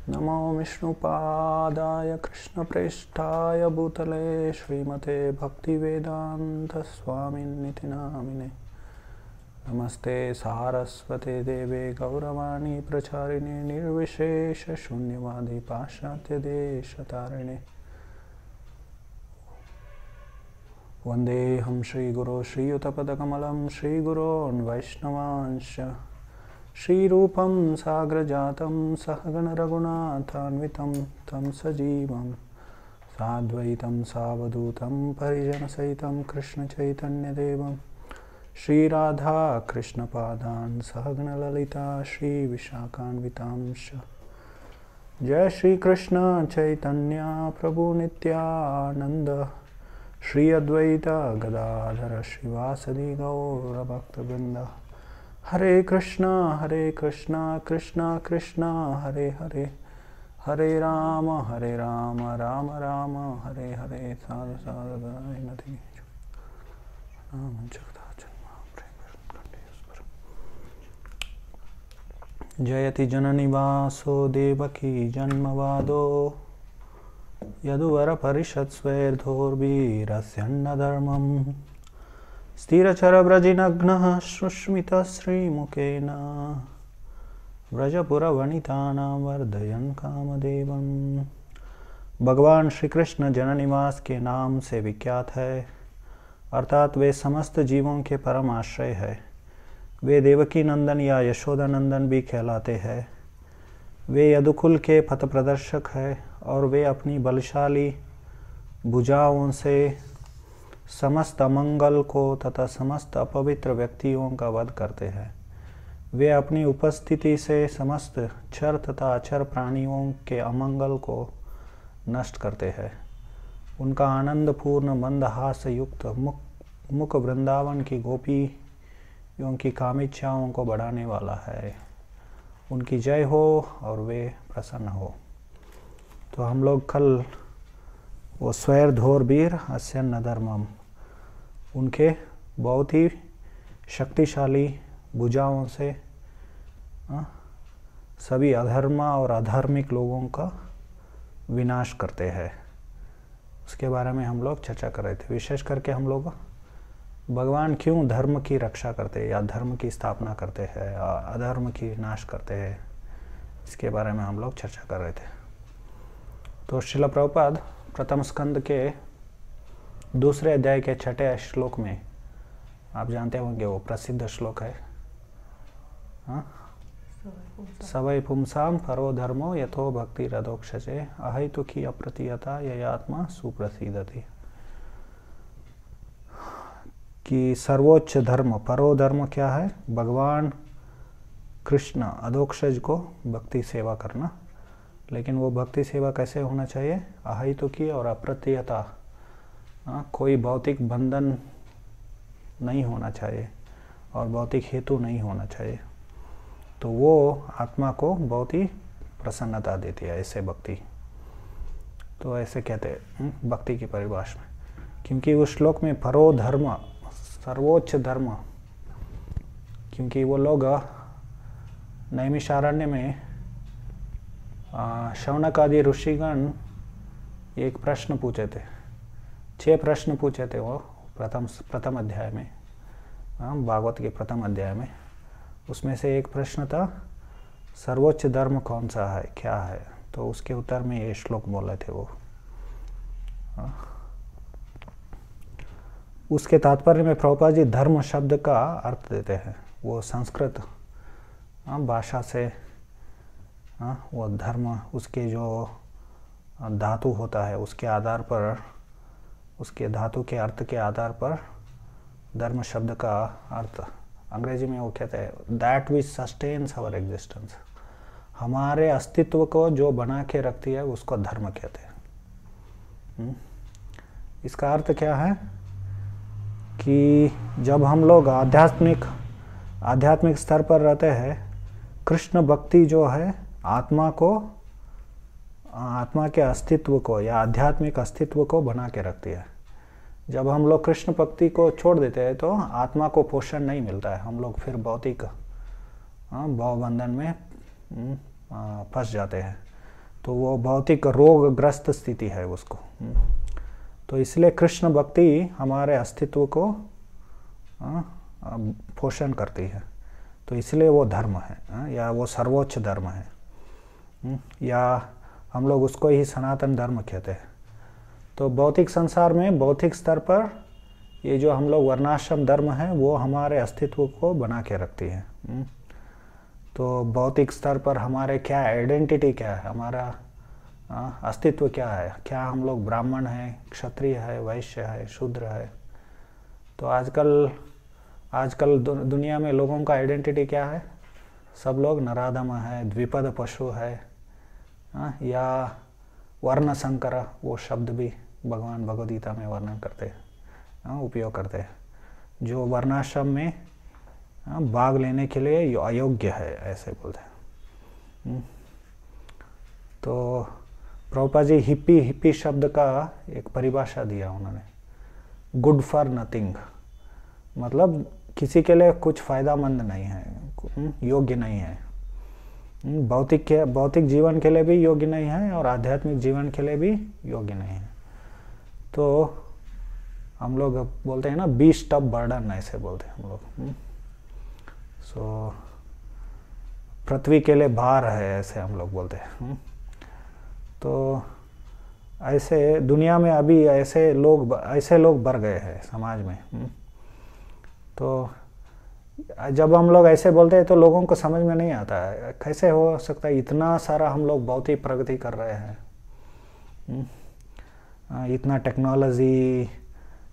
नमो विष्णुपादाय कृष्णप्रेष्ठाय भूतले श्रीमते भक्तिवेदांत स्वामिन्निति नामिने। नमस्ते सारस्वते देवे गौरवाणी प्रचारिणे निर्विशेष शून्यवादी पाश्चात्य देशतारिणे। वंदेहं श्रीगुरो श्रीयुतपदकमलं श्रीगुरोन् वैष्णवांश्च श्रीरूपं साग्रजातं सहगण रघुनाथान्वितं तं सजीवं साद्वैतं सावधूतं परिजनसहितं कृष्णचैतन्यदेवं श्रीराधा कृष्णपादान् सहगण ललिता श्रीविशाखान्वितांश्च। जय श्री कृष्ण चैतन्य प्रभु नित्यानंद श्री अद्वैत गदाधर श्रीवासदि गौरभक्तवृंद। हरे कृष्णा कृष्णा कृष्णा हरे हरे, हरे राम राम राम हरे हरे। साधु साधु नदी जयति जननी वासो देवकी जन्मवादो यदुवर परिषत्स्वैर्धोर्भिरस्यन्नधर्मम् स्थिरचरव्रजिनग्नः शुष्मितश्रीमुखेन व्रजपुरवनितानां वर्धयन् कामदेवम्। भगवान श्री कृष्ण जननिवास के नाम से विख्यात है, अर्थात वे समस्त जीवों के परम आश्रय है। वे देवकी नंदन या यशोदा नंदन भी कहलाते हैं। वे यदुकुल के पथ प्रदर्शक है और वे अपनी बलशाली भुजाओं से समस्त अमंगल को तथा समस्त अपवित्र व्यक्तियों का वध करते हैं। वे अपनी उपस्थिति से समस्त चर तथा अचर प्राणियों के अमंगल को नष्ट करते हैं। उनका आनंदपूर्ण मंदहास युक्त मुख वृंदावन की गोपियों की कामिच्छाओं को बढ़ाने वाला है। उनकी जय हो और वे प्रसन्न हो। तो हम लोग कल वो स्वैर्धोर्भिर अस्यन्न धर्मम, उनके बहुत ही शक्तिशाली भुजाओं से सभी अधर्म और अधार्मिक लोगों का विनाश करते हैं, उसके बारे में हम लोग चर्चा कर रहे थे। विशेष करके हम लोग भगवान क्यों धर्म की रक्षा करते हैं या धर्म की स्थापना करते हैं, अधर्म की नाश करते हैं, इसके बारे में हम लोग चर्चा कर रहे थे। तो श्रील प्रभुपाद प्रथम स्कंद के दूसरे अध्याय के 6वें श्लोक में, आप जानते होंगे वो प्रसिद्ध श्लोक है, सवै पुंसाम परो धर्मो यथो भक्ति रदोक्षजे अहैतुकी अप्रतीयता ययात्मा सुप्रसिद्धति। कि सर्वोच्च धर्म परो धर्म क्या है? भगवान कृष्ण अधोक्षज को भक्ति सेवा करना। लेकिन वो भक्ति सेवा कैसे होना चाहिए? अहैतुकी और अप्रतीयता, कोई भौतिक बंधन नहीं होना चाहिए और भौतिक हेतु नहीं होना चाहिए। तो वो आत्मा को बहुत ही प्रसन्नता देती है ऐसे भक्ति। तो ऐसे कहते हैं भक्ति की परिभाषा में, क्योंकि उस श्लोक में परो धर्म सर्वोच्च धर्म, क्योंकि वो लोग नैमिषारण्य में शौनक आदि ऋषिगण एक प्रश्न पूछे थे, 6 प्रश्न पूछे थे वो प्रथम अध्याय में, भागवत के प्रथम अध्याय में। उसमें से एक प्रश्न था सर्वोच्च धर्म कौन सा है, क्या है? तो उसके उत्तर में ये श्लोक बोले थे वो। उसके तात्पर्य में प्रभुपाद जी धर्म शब्द का अर्थ देते हैं। वो संस्कृत भाषा से वो धर्म, उसके जो धातु होता है उसके आधार पर, उसके धातु के अर्थ के आधार पर धर्म शब्द का अर्थ, अंग्रेजी में वो कहते हैं that which sustains our existence, हमारे अस्तित्व को जो बना के रखती है उसको धर्म कहते हैं। इसका अर्थ क्या है कि जब हम लोग आध्यात्मिक स्तर पर रहते हैं, कृष्ण भक्ति जो है आत्मा के अस्तित्व को या आध्यात्मिक अस्तित्व को बना के रखती है। जब हम लोग कृष्ण भक्ति को छोड़ देते हैं तो आत्मा को पोषण नहीं मिलता है, हम लोग फिर भौतिक भावबंधन में फंस जाते हैं। तो वो भौतिक रोगग्रस्त स्थिति है उसको। तो इसलिए कृष्ण भक्ति हमारे अस्तित्व को पोषण करती है, तो इसलिए वो धर्म है, या वो सर्वोच्च धर्म है, या हम लोग उसको ही सनातन धर्म कहते हैं। तो भौतिक संसार में भौतिक स्तर पर ये जो हम लोग वर्णाश्रम धर्म है वो हमारे अस्तित्व को बना के रखती है। तो भौतिक स्तर पर हमारे क्या आइडेंटिटी क्या है, हमारा अस्तित्व क्या है, क्या हम लोग ब्राह्मण हैं, क्षत्रिय है, वैश्य है, शूद्र है। तो आजकल दुनिया में लोगों का आइडेंटिटी क्या है, सब लोग नराधम है, द्विपद पशु है, या वर्ण संकर, वो शब्द भी भगवान भगवद गीता में वर्णन करते हैं, उपयोग करते हैं, जो वर्णाश्रम में भाग लेने के लिए अयोग्य है, ऐसे बोलते हैं। तो प्रभुपाद जी हिप्पी शब्द का एक परिभाषा दिया उन्होंने, गुड फॉर नथिंग, मतलब किसी के लिए कुछ फायदामंद नहीं है, योग्य नहीं है, भौतिक जीवन के लिए भी योग्य नहीं है और आध्यात्मिक जीवन के लिए भी योग्य नहीं है। तो हम लोग बोलते हैं ना बीस्ट ऑफ बर्डन, ऐसे बोलते हैं हम लोग। सो पृथ्वी के लिए भार है, ऐसे हम लोग बोलते हैं। तो ऐसे दुनिया में अभी ऐसे लोग बढ़ गए हैं समाज में। तो जब हम लोग ऐसे बोलते हैं तो लोगों को समझ में नहीं आता है, कैसे हो सकता है इतना सारा हम लोग भौतिक प्रगति कर रहे हैं, इतना टेक्नोलॉजी,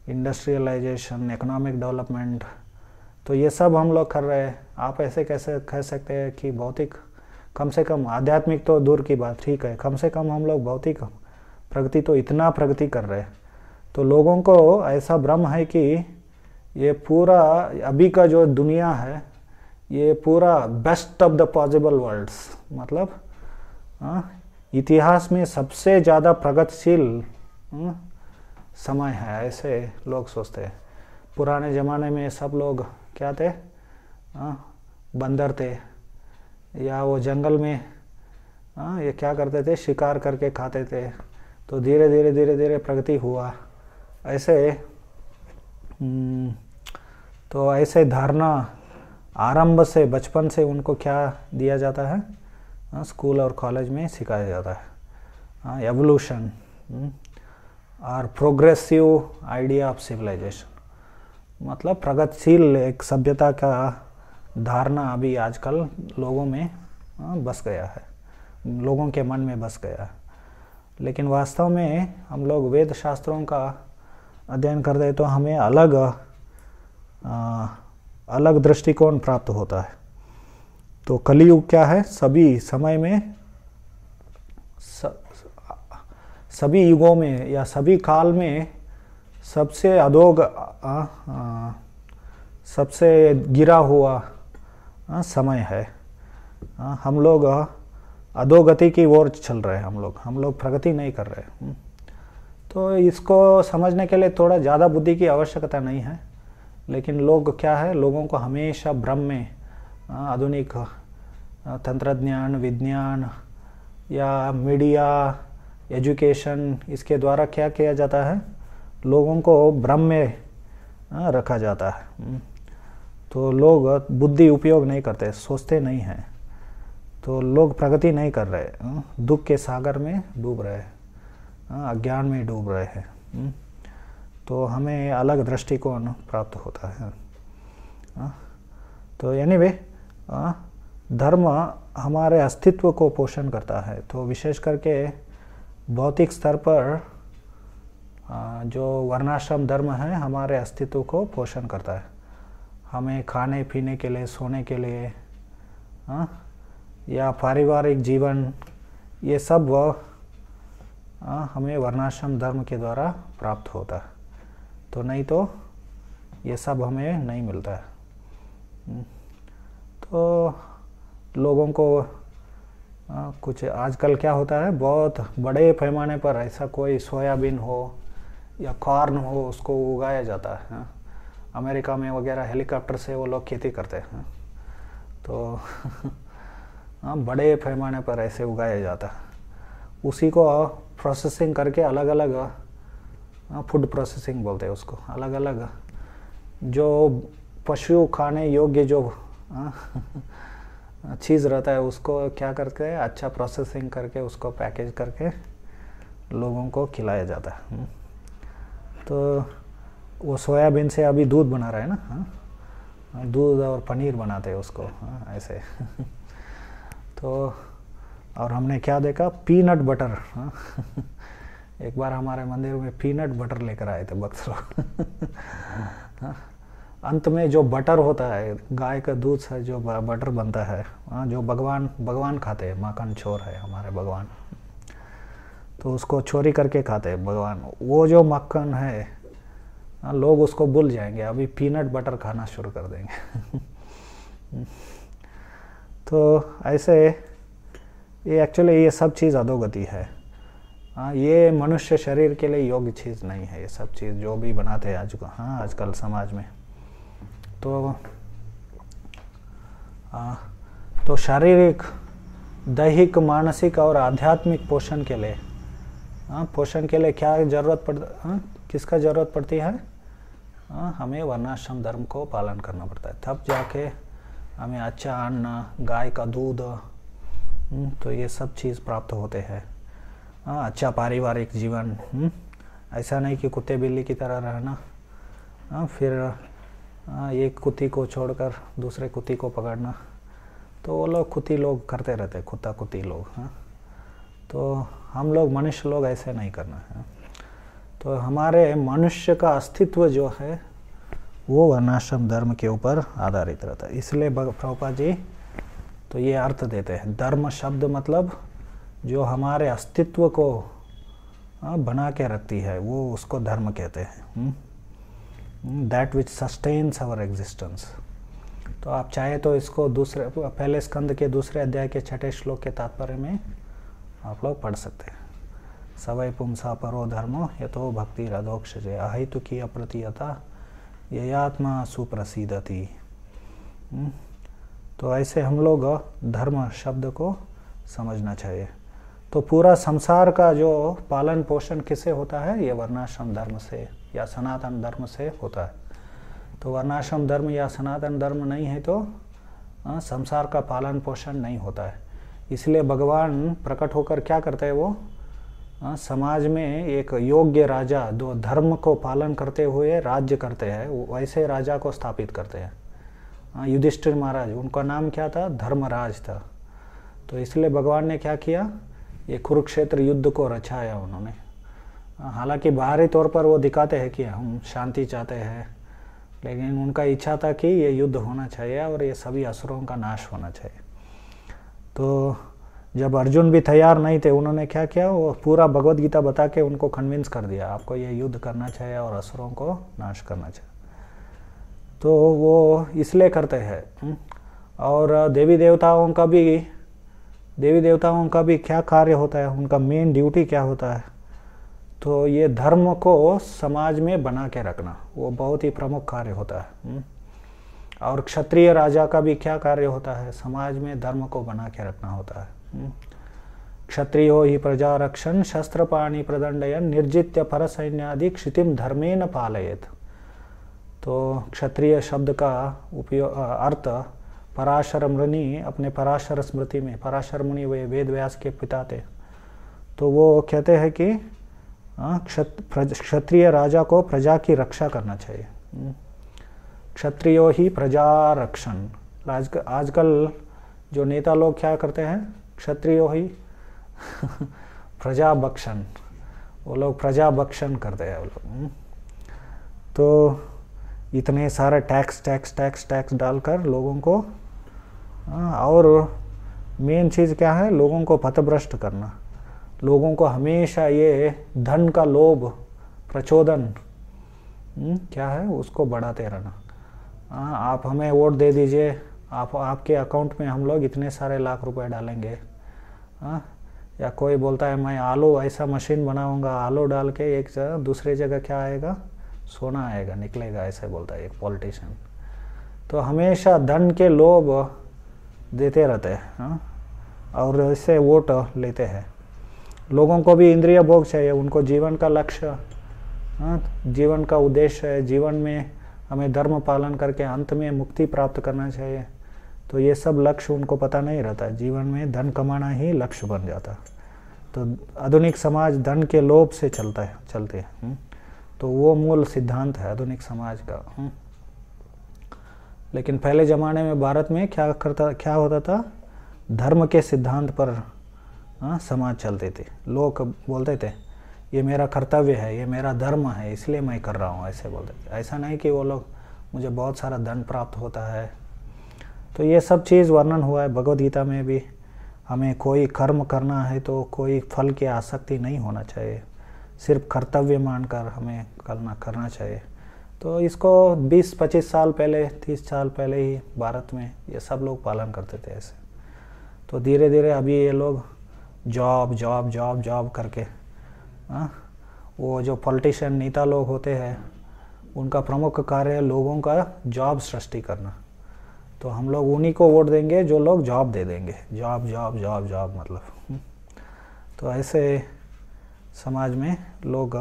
इंडस्ट्रियलाइजेशन, इकोनॉमिक डेवलपमेंट, तो ये सब हम लोग कर रहे हैं। आप ऐसे कैसे कह सकते हैं कि भौतिक, कम से कम आध्यात्मिक तो दूर की बात, ठीक है, कम से कम हम लोग भौतिक प्रगति तो इतना प्रगति कर रहे हैं। तो लोगों को ऐसा भ्रम है कि ये पूरा अभी का जो दुनिया है ये पूरा best of the possible worlds, मतलब इतिहास में सबसे ज़्यादा प्रगतिशील समय है, ऐसे लोग सोचते हैं। पुराने ज़माने में सब लोग क्या थे, बंदर थे, या वो जंगल में ये क्या करते थे, शिकार करके खाते थे। तो धीरे धीरे प्रगति हुआ ऐसे। तो ऐसे धारणा आरंभ से, बचपन से उनको क्या दिया जाता है, स्कूल और कॉलेज में सिखाया जाता है, एवोल्यूशन और प्रोग्रेसिव आइडिया ऑफ सिविलाइजेशन, मतलब प्रगतिशील एक सभ्यता का धारणा अभी आजकल लोगों में बस गया है, लोगों के मन में बस गया है। लेकिन वास्तव में हम लोग वेद शास्त्रों का अध्ययन करते हैं तो हमें अलग दृष्टिकोण प्राप्त होता है। तो कलियुग क्या है, सभी समय में, सभी युगों में या सभी काल में सबसे सबसे गिरा हुआ समय है। हम लोग अधोगति की ओर चल रहे हैं, हम लोग प्रगति नहीं कर रहे। तो इसको समझने के लिए थोड़ा ज़्यादा बुद्धि की आवश्यकता नहीं है, लेकिन लोग क्या है, लोगों को हमेशा भ्रम में आधुनिक तंत्रज्ञान, विज्ञान या मीडिया, एजुकेशन, इसके द्वारा क्या किया जाता है, लोगों को भ्रम में रखा जाता है। तो लोग बुद्धि उपयोग नहीं करते, सोचते नहीं हैं, तो लोग प्रगति नहीं कर रहे, दुख के सागर में डूब रहे हैं, अज्ञान में डूब रहे हैं। तो हमें अलग दृष्टिकोण प्राप्त होता है। तो एनीवे, धर्म हमारे अस्तित्व को पोषण करता है। तो विशेष करके भौतिक स्तर पर जो वर्णाश्रम धर्म है हमारे अस्तित्व को पोषण करता है। हमें खाने पीने के लिए, सोने के लिए, या पारिवारिक जीवन, ये सब हमें वर्णाश्रम धर्म के द्वारा प्राप्त होता है। तो नहीं तो ये सब हमें नहीं मिलता है। तो लोगों को कुछ आजकल क्या होता है, बहुत बड़े पैमाने पर ऐसा कोई सोयाबीन हो या कॉर्न हो, उसको उगाया जाता है। अमेरिका में वगैरह हेलीकॉप्टर से वो लोग खेती करते हैं। तो बड़े पैमाने पर ऐसे उगाया जाता है। उसी को प्रोसेसिंग करके अलग अलग फूड प्रोसेसिंग बोलते हैं उसको, अलग अलग जो पशु खाने योग्य जो चीज़ रहता है उसको क्या करते हैं, अच्छा प्रोसेसिंग करके उसको पैकेज करके लोगों को खिलाया जाता है। तो वो सोयाबीन से अभी दूध बना रहा है ना, दूध और पनीर बनाते हैं उसको ऐसे तो और हमने क्या देखा, पीनट बटर। एक बार हमारे मंदिर में पीनट बटर लेकर आए थे भक्त लोग। अंत में जो बटर होता है, गाय का दूध से जो बटर बनता है, जो भगवान खाते हैं, माखन चोर है हमारे भगवान, तो उसको चोरी करके खाते हैं भगवान। वो जो मक्खन है लोग उसको भूल जाएंगे, अभी पीनट बटर खाना शुरू कर देंगे। तो ऐसे ये एक्चुअली ये सब चीज़ अधोगति है। ये मनुष्य शरीर के लिए योग्य चीज़ नहीं है, ये सब चीज़ जो भी बनाते हैं आजकल समाज में। तो शारीरिक, दैहिक, मानसिक और आध्यात्मिक पोषण के लिए क्या ज़रूरत किसका ज़रूरत पड़ती है? हमें वर्णाश्रम धर्म को पालन करना पड़ता है, तब जाके हमें अच्छा अन्न, गाय का दूध, तो ये सब चीज़ प्राप्त होते हैं। अच्छा पारिवारिक जीवन, ऐसा नहीं कि कुत्ते बिल्ली की तरह रहना, फिर एक कुत्ती को छोड़कर दूसरे कुत्ती को पकड़ना, तो वो लोग कुत्ती लोग करते रहते, कुत्ता कुत्ती लोग। तो हम लोग मनुष्य लोग ऐसे नहीं करना है। तो हमारे मनुष्य का अस्तित्व जो है वो वर्णाश्रम धर्म के ऊपर आधारित रहता है। इसलिए प्रभुपाद जी तो ये अर्थ देते हैं, धर्म शब्द मतलब जो हमारे अस्तित्व को बना के रखती है वो उसको धर्म कहते हैं, that which sustains our existence. तो आप चाहे तो इसको पहले स्कंद के दूसरे अध्याय के 6ठे श्लोक के तात्पर्य में आप लोग पढ़ सकते हैं। सवै पुंसा परो धर्मो यतो भक्ति रदोक्षजे अहेतुकी अप्रतीयता ययात्मा सुप्रसिद्धति। तो ऐसे हम लोग धर्म शब्द को समझना चाहिए। तो पूरा संसार का जो पालन पोषण किससे होता है? ये वर्णाश्रम धर्म से या सनातन धर्म से होता है। तो वर्णाश्रम धर्म या सनातन धर्म नहीं है तो संसार का पालन पोषण नहीं होता है। इसलिए भगवान प्रकट होकर क्या करते हैं, वो समाज में एक योग्य राजा जो धर्म को पालन करते हुए राज्य करते हैं, वैसे राजा को स्थापित करते हैं। युधिष्ठिर महाराज, उनका नाम क्या था? धर्मराज था। तो इसलिए भगवान ने क्या किया, ये कुरुक्षेत्र युद्ध को रचाया उन्होंने। हालांकि बाहरी तौर पर वो दिखाते हैं कि हम शांति चाहते हैं, लेकिन उनका इच्छा था कि ये युद्ध होना चाहिए और ये सभी असुरों का नाश होना चाहिए। तो जब अर्जुन भी तैयार नहीं थे, उन्होंने क्या किया, वो पूरा भगवद गीता बता के उनको कन्विंस कर दिया, आपको ये युद्ध करना चाहिए और असुरों को नाश करना चाहिए। तो वो इसलिए करते हैं। और देवी देवताओं का भी क्या कार्य होता है, उनका मेन ड्यूटी क्या होता है? तो ये धर्म को समाज में बना के रखना, वो बहुत ही प्रमुख कार्य होता है। और क्षत्रिय राजा का भी क्या कार्य होता है? समाज में धर्म को बना के रखना होता है। क्षत्रियो ही प्रजा रक्षण शस्त्र पाणी प्रदंडयन निर्जित्य पर सैन्यादि क्षितिम धर्मेन पालयेत। तो क्षत्रिय शब्द का उपयोग अर्थ पराशर मुनि अपने पराशर स्मृति में, पराशर मुनि वे वेद व्यास के पिता थे, तो वो कहते हैं कि क्षत्रिय राजा को प्रजा की रक्षा करना चाहिए। क्षत्रियो ही प्रजा रक्षण। आजकल जो नेता लोग क्या करते हैं, क्षत्रियो ही प्रजा भक्षण, वो लोग प्रजा भक्षण करते हैं वो लोग। तो इतने सारे टैक्स डालकर लोगों को, और मेन चीज़ क्या है, लोगों को पथभ्रष्ट करना, लोगों को हमेशा ये धन का लोभ प्रचोदन क्या है उसको बढ़ाते रहना। आप हमें वोट दे दीजिए, आपके अकाउंट में हम लोग इतने सारे लाख रुपए डालेंगे। या कोई बोलता है मैं आलू ऐसा मशीन बनाऊंगा, आलू डाल के एक जगह दूसरी जगह क्या आएगा, सोना आएगा, निकलेगा, ऐसे बोलता है एक पॉलिटिशियन। तो हमेशा धन के लोभ देते रहते हैं और इससे वोट लेते हैं। लोगों को भी इंद्रिय भोग चाहिए, उनको जीवन का लक्ष्य, जीवन का उद्देश्य है, जीवन में हमें धर्म पालन करके अंत में मुक्ति प्राप्त करना चाहिए। तो ये सब लक्ष्य उनको पता नहीं रहता है, जीवन में धन कमाना ही लक्ष्य बन जाता है। तो आधुनिक समाज धन के लोभ से चलते हैं। तो वो मूल सिद्धांत है आधुनिक समाज का। लेकिन पहले ज़माने में भारत में क्या होता था, धर्म के सिद्धांत पर समाज चलते थे। लोग बोलते थे ये मेरा कर्तव्य है, ये मेरा धर्म है, इसलिए मैं कर रहा हूँ, ऐसे बोलते थे। ऐसा नहीं कि वो लोग मुझे बहुत सारा धन प्राप्त होता है। तो ये सब चीज़ वर्णन हुआ है भगवद गीता में भी। हमें कोई कर्म करना है तो कोई फल की आसक्ति नहीं होना चाहिए, सिर्फ कर्तव्य मानकर हमें करना चाहिए। तो इसको 20-25 साल पहले, 30 साल पहले ही भारत में ये सब लोग पालन करते थे ऐसे। तो धीरे धीरे अभी ये लोग जॉब करके, वो जो पॉलिटिशियन नेता लोग होते हैं उनका प्रमुख कार्य है लोगों का जॉब सृष्टि करना। तो हम लोग उन्हीं को वोट देंगे जो लोग जॉब दे देंगे, जॉब मतलब। तो ऐसे समाज में लोग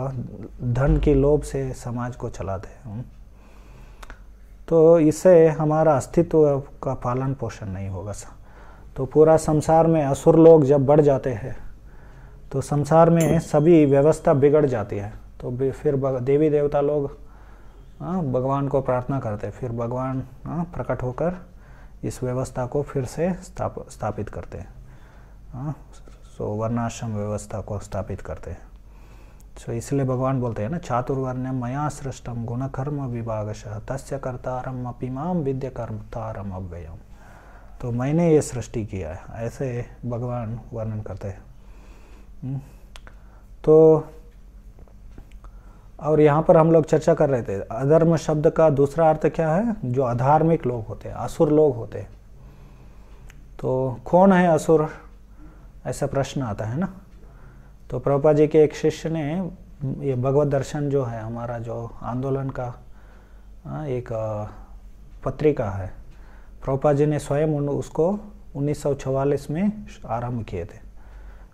धन की लोभ से समाज को चलाते हैं। तो इससे हमारा अस्तित्व का पालन पोषण नहीं होगा। तो पूरा संसार में असुर लोग जब बढ़ जाते हैं तो संसार में सभी व्यवस्था बिगड़ जाती है। तो फिर देवी देवता लोग भगवान को प्रार्थना करते हैं, फिर भगवान प्रकट होकर इस व्यवस्था को फिर से स्थापित करते हैं। सो वर्णाश्रम व्यवस्था को स्थापित करते हैं। सो इसलिए भगवान बोलते हैं ना, चातुर्वर्ण्यम मया सृष्टम गुणकर्म विभागशः तस्य कर्तारम अपि माम विद्य कर्तारम अव्ययम। तो मैंने ये सृष्टि किया है, ऐसे भगवान वर्णन करते हैं। तो और यहाँ पर हम लोग चर्चा कर रहे थे अधर्म शब्द का दूसरा अर्थ क्या है, जो अधार्मिक लोग होते हैं, असुर लोग होते हैं। तो कौन है असुर, ऐसा प्रश्न आता है ना। तो प्रभुपाद जी के एक शिष्य ने ये भगवत दर्शन जो है हमारा जो आंदोलन का एक पत्रिका है, प्रभुपाद जी ने स्वयं उसको 1944 में आरंभ किए थे।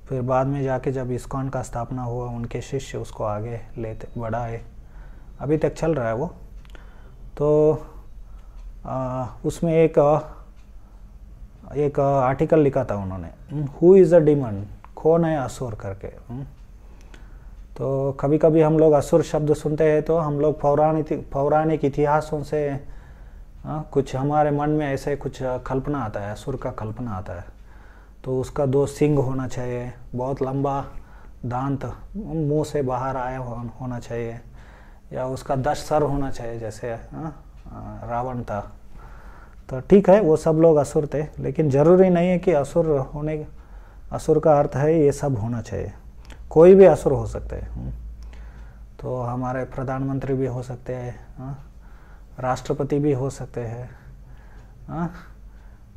फिर बाद में जाके जब इस्कॉन का स्थापना हुआ उनके शिष्य उसको आगे लेते बढ़ाए, अभी तक चल रहा है वो। तो उसमें एक आर्टिकल लिखा था उन्होंने, हु इज़ अ डीमन, कौन है असुर करके। तो कभी कभी हम लोग असुर शब्द सुनते हैं तो हम लोग पौराणिक इतिहासों से कुछ हमारे मन में ऐसे कुछ कल्पना आता है, असुर का कल्पना आता है। तो उसका 2 सिंग होना चाहिए, बहुत लंबा दांत मुंह से बाहर आया होना चाहिए, या उसका 10 सर होना चाहिए जैसे रावण था। तो ठीक है, वो सब लोग असुर थे, लेकिन ज़रूरी नहीं है कि असुर का अर्थ है ये सब होना चाहिए। कोई भी असुर हो सकते हैं। तो हमारे प्रधानमंत्री भी हो सकते हैं, राष्ट्रपति भी हो सकते हैं,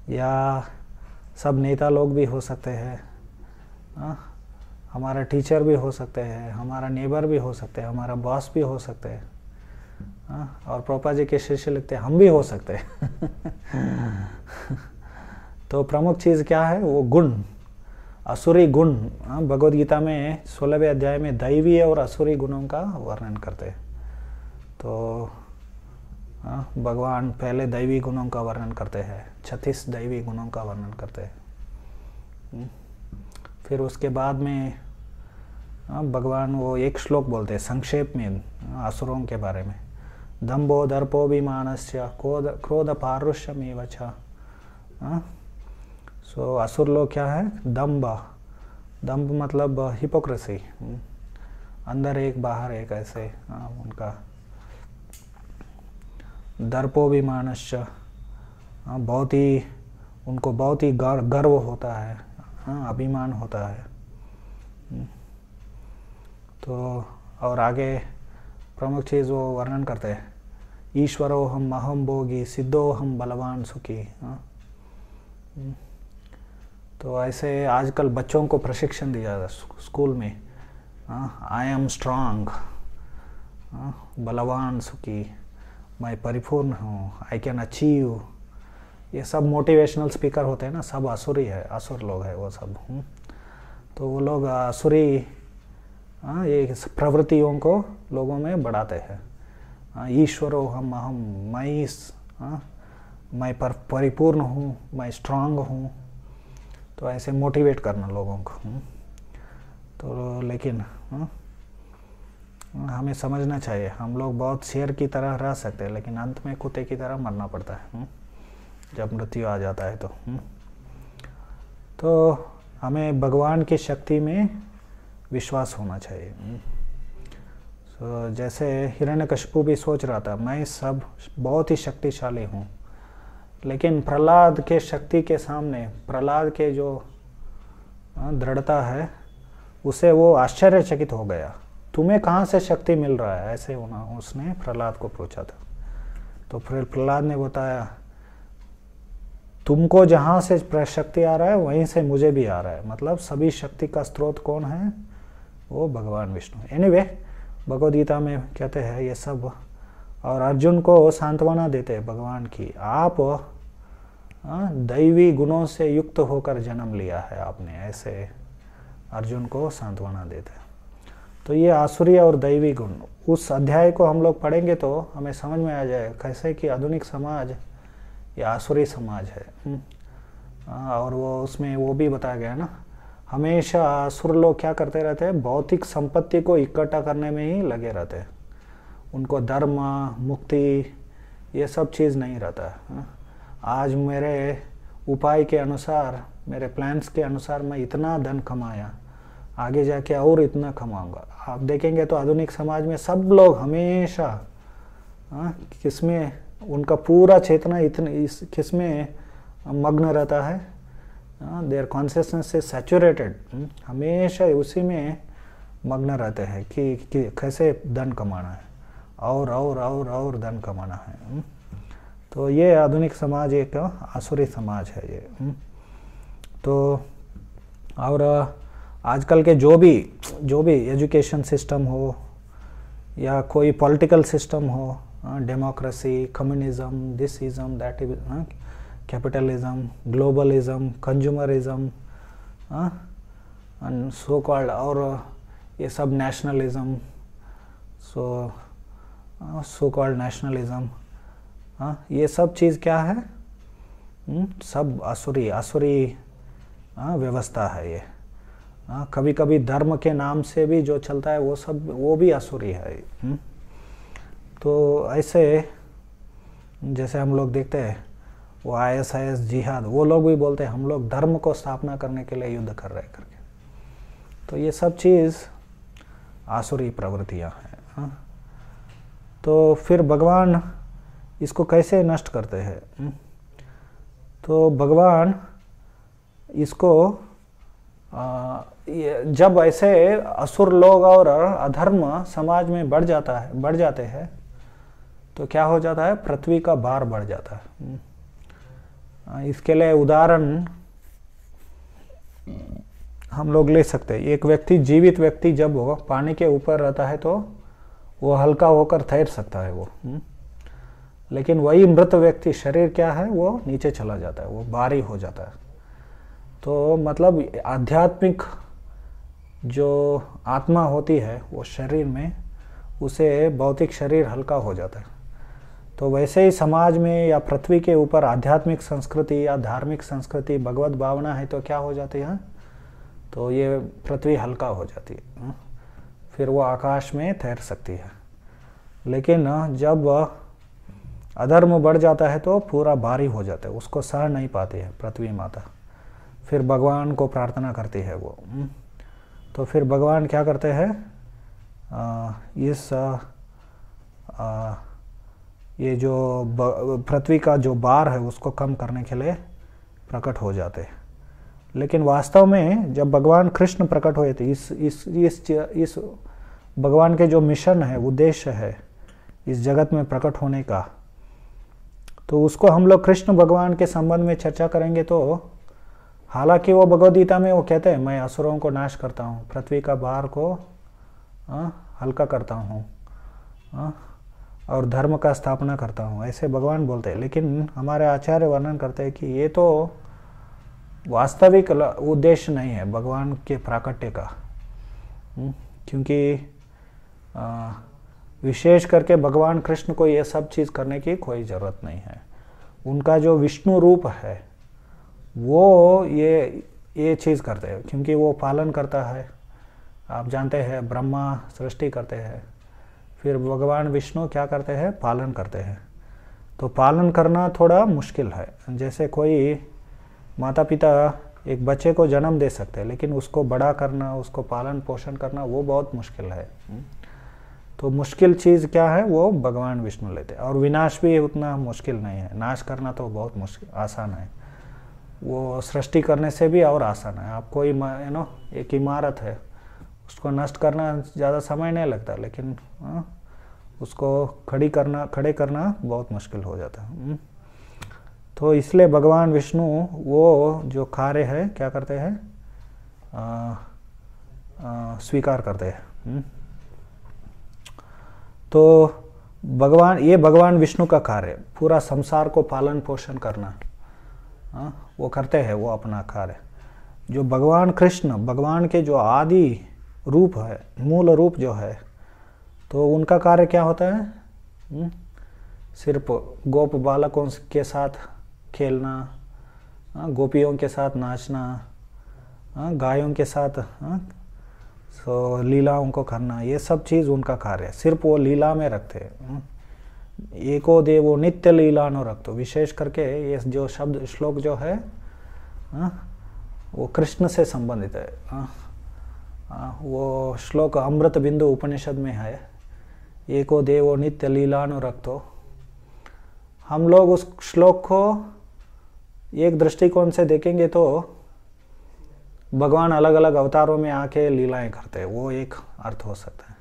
या सब नेता लोग भी हो सकते हैं, हमारा टीचर भी हो सकते हैं, हमारा नेबर भी हो सकते हैं, हमारा बॉस भी हो सकते हैं। और प्रभुपाद जी के शिष्य लिखते हैं हम भी हो सकते हैं। तो प्रमुख चीज़ क्या है, वो गुण, असुरी गुण। भगवद गीता में 16वें अध्याय में दैवीय और असुरी गुणों का वर्णन करते हैं। तो भगवान पहले दैवी गुणों का वर्णन करते हैं, 36 दैवी गुणों का वर्णन करते हैं। फिर उसके बाद में भगवान वो एक श्लोक बोलते हैं संक्षेप में असुरों के बारे में, दम्भो दर्पोऽभिमानस्य क्रोध पारुष्यमेव च। सो असुर लोग क्या है, दम्भ मतलब हिपोक्रेसी, अंदर एक बाहर एक, ऐसे उनका दर्पोऽभिमानस्य, उनको बहुत ही गर्व होता है, अभिमान होता है। तो और आगे प्रमुख चीज़ वो वर्णन करते हैं, ईश्वरो हम अहम भोगी सिद्धो हम बलवान सुखी। तो ऐसे आजकल बच्चों को प्रशिक्षण दिया जाता है स्कूल में, आई एम स्ट्रांग, बलवान सुखी, मैं परिपूर्ण हूँ, आई कैन अचीव। ये सब मोटिवेशनल स्पीकर होते हैं ना, सब असुरी है, असुर लोग है वो सब। तो वो लोग आसुरी ये प्रवृत्तियों को लोगों में बढ़ाते हैं। ईश्वरो हम अहम, मैं परिपूर्ण हूँ, मैं स्ट्रांग हूँ, तो ऐसे मोटिवेट करना लोगों को। तो लेकिन हमें समझना चाहिए, हम लोग बहुत शेर की तरह रह सकते हैं, लेकिन अंत में कुत्ते की तरह मरना पड़ता है जब मृत्यु आ जाता है। तो हमें भगवान की शक्ति में विश्वास होना चाहिए। तो जैसे हिरण्यकशिपु भी सोच रहा था मैं सब बहुत ही शक्तिशाली हूँ, लेकिन प्रहलाद के शक्ति के सामने, प्रहलाद के जो दृढ़ता है उसे वो आश्चर्यचकित हो गया। तुम्हें कहाँ से शक्ति मिल रहा है, ऐसे उसने प्रहलाद को पूछा था। तो फिर प्रहलाद ने बताया तुमको जहाँ से शक्ति आ रहा है वहीं से मुझे भी आ रहा है, मतलब सभी शक्ति का स्रोत कौन है, वो भगवान विष्णु। एनीवे भगवद गीता में कहते हैं ये सब, और अर्जुन को सांत्वना देते हैं भगवान की, आप दैवी गुणों से युक्त होकर जन्म लिया है आपने, ऐसे अर्जुन को सांत्वना देते हैं। तो ये आसुरी और दैवी गुण, उस अध्याय को हम लोग पढ़ेंगे तो हमें समझ में आ जाए कैसे कि आधुनिक समाज ये आसुरी समाज है। और वो उसमें वो भी बताया गया ना, हमेशा असुर लोग क्या करते रहते हैं, भौतिक संपत्ति को इकट्ठा करने में ही लगे रहते हैं। उनको धर्म, मुक्ति ये सब चीज़ नहीं रहता है। आज मेरे उपाय के अनुसार, मेरे प्लान्स के अनुसार मैं इतना धन कमाया, आगे जाके और इतना कमाऊंगा। आप देखेंगे तो आधुनिक समाज में सब लोग हमेशा किसमें उनका पूरा चेतना इस किसमें मग्न रहता है, देयर कॉन्शियसनेस इज सैचुरेटेड, हमेशा उसी में मग्न रहते हैं कि कैसे धन कमाना है और धन कमाना है। तो ये आधुनिक समाज एक आसुरी समाज है ये। तो और आजकल के जो भी एजुकेशन सिस्टम हो या कोई पॉलिटिकल सिस्टम हो, democracy, communism, this ism, that is, capitalism, globalism, consumerism, so called, और ये सब नेशनलिज्म, सो कॉल्ड नेशनलिज्म, ये सब चीज़ क्या है, सब आसुरी व्यवस्था है ये। कभी कभी धर्म के नाम से भी जो चलता है वो भी आसुरी है। तो ऐसे जैसे हम लोग देखते हैं वो ISIS जिहाद, वो लोग भी बोलते हैं हम लोग धर्म को स्थापना करने के लिए युद्ध कर रहे हैं करके। तो ये सब चीज़ आसुरी प्रवृत्तियाँ हैं। तो फिर भगवान इसको कैसे नष्ट करते हैं? तो भगवान इसको जब ऐसे असुर लोग और अधर्म समाज में बढ़ जाते हैं तो क्या हो जाता है, पृथ्वी का भार बढ़ जाता है। इसके लिए उदाहरण हम लोग ले सकते हैं। एक व्यक्ति, जीवित व्यक्ति जब वो पानी के ऊपर रहता है तो वो हल्का होकर तैर सकता है वो, लेकिन वही मृत व्यक्ति शरीर क्या है, वो नीचे चला जाता है, वो भारी हो जाता है। तो मतलब आध्यात्मिक जो आत्मा होती है वो शरीर में, उसे भौतिक शरीर हल्का हो जाता है। तो वैसे ही समाज में या पृथ्वी के ऊपर आध्यात्मिक संस्कृति या धार्मिक संस्कृति, भगवत भावना है तो क्या हो जाती है, तो ये पृथ्वी हल्का हो जाती है, फिर वो आकाश में तैर सकती है। लेकिन जब अधर्म बढ़ जाता है तो पूरा भारी हो जाता है, उसको सह नहीं पाती है पृथ्वी माता, फिर भगवान को प्रार्थना करती है वो। तो फिर भगवान क्या करते हैं, ये जो पृथ्वी का जो भार है उसको कम करने के लिए प्रकट हो जाते हैं। लेकिन वास्तव में जब भगवान कृष्ण प्रकट हुए थे, इस भगवान के जो मिशन है, उद्देश्य है इस जगत में प्रकट होने का, तो उसको हम लोग कृष्ण भगवान के संबंध में चर्चा करेंगे। तो हालांकि वो भगवद गीता में वो कहते हैं मैं असुरों को नाश करता हूँ, पृथ्वी का भार को हल्का करता हूँ और धर्म का स्थापना करता हूँ, ऐसे भगवान बोलते हैं। लेकिन हमारे आचार्य वर्णन करते हैं कि ये तो वास्तविक उद्देश्य नहीं है भगवान के प्राकट्य का। क्योंकि विशेष करके भगवान कृष्ण को ये सब चीज़ करने की कोई ज़रूरत नहीं है। उनका जो विष्णु रूप है वो ये चीज़ करते हैं, क्योंकि वो पालन करता है। आप जानते हैं ब्रह्मा सृष्टि करते हैं, फिर भगवान विष्णु क्या करते हैं, पालन करते हैं। तो पालन करना थोड़ा मुश्किल है। जैसे कोई माता पिता एक बच्चे को जन्म दे सकते हैं, लेकिन उसको बड़ा करना, उसको पालन पोषण करना वो बहुत मुश्किल है। तो मुश्किल चीज़ क्या है, वो भगवान विष्णु लेते हैं। और विनाश भी उतना मुश्किल नहीं है, नाश करना तो बहुत मुश्किल आसान है, वो सृष्टि करने से भी और आसान है। आप कोई एक इमारत है, उसको नष्ट करना ज़्यादा समय नहीं लगता, लेकिन उसको खड़े करना बहुत मुश्किल हो जाता है। तो इसलिए भगवान विष्णु वो जो कार्य है क्या करते हैं, स्वीकार करते हैं। तो भगवान विष्णु का कार्य पूरा संसार को पालन पोषण करना, वो करते हैं, वो अपना कार्य। जो भगवान कृष्ण, भगवान के जो आदि रूप है, मूल रूप जो है, तो उनका कार्य क्या होता है, सिर्फ गोप बालकों के साथ खेलना, गोपियों के साथ नाचना, गायों के साथ लीलाओं को करना, ये सब चीज़ उनका कार्य है। सिर्फ वो लीला में रखते हैं। एको देवो नित्य लीला नो रखतो। विशेष करके ये जो शब्द श्लोक जो है वो कृष्ण से संबंधित है। वो श्लोक अमृत बिंदु उपनिषद में है, एको देवो नित्य लीला नो रखतो। हम लोग उस श्लोक को एक दृष्टिकोण से देखेंगे तो भगवान अलग अलग अवतारों में आके लीलाएं करते हैं, वो एक अर्थ हो सकता है।